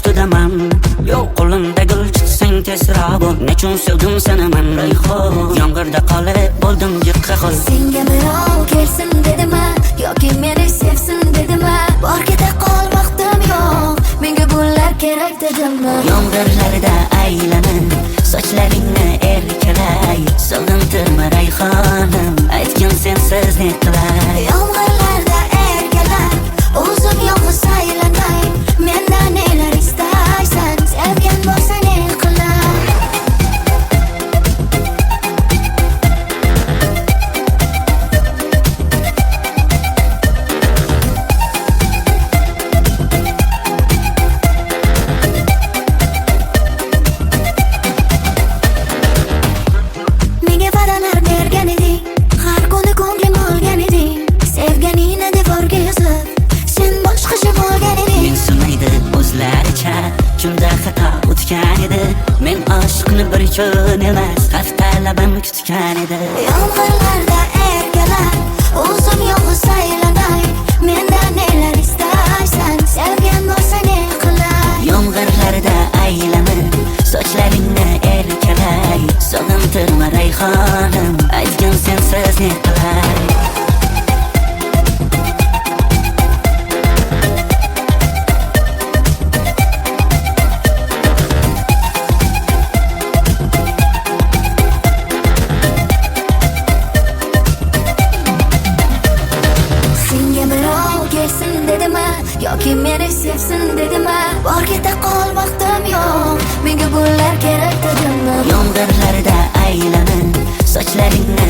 ustidaman. Yo'q qo'limda gul chiqsang tezroq bo'l. Nechun sevdim seni men rayhon. Yomg'irda qolib bo'ldim jiqqa qol. Senga birov kelsin dedimi yoki meni sevsin dedimi? Bor keta qol vaqtim yo'q, menga gullar kerak dedimi? Yomg'irlarda aylanib sochlaringni erkalay. Sog'intirma rayhonim, aytgin sensiz ne qilay. Yomg'irlarda erkalar, o'zim yolg'iz aylanay. Mendan nelar istaysan, sevgan bo'lsa ne qilay? Menga va'dalar bergan eding, har kuni ko'nglim olgan eding. Sevganingni devorga yozib, sen boshqacha bo'lgan eding. Mensimaydi o'zlaricha, shunda xato o'tgan edi. Men oshiqni bir kun emas, haftalabam kutgan edi. Yomg'irlarda erkalar, o'zim yolg'iz aylanay. Mendan nelar istaysan, sevgan bo'lsa ne qilay? Yomg'irlarda aylanib sochlaringni erkalay. Sog'intirma rayhonim, aytgin sensiz ne qilay. Senga birov kelsin dedimi yoki meni sevsin dedimi? Bor keta qol vaqtim yo'q, menga gullar kerak dedimi? Yomg'irlarda aylanib sochlaringni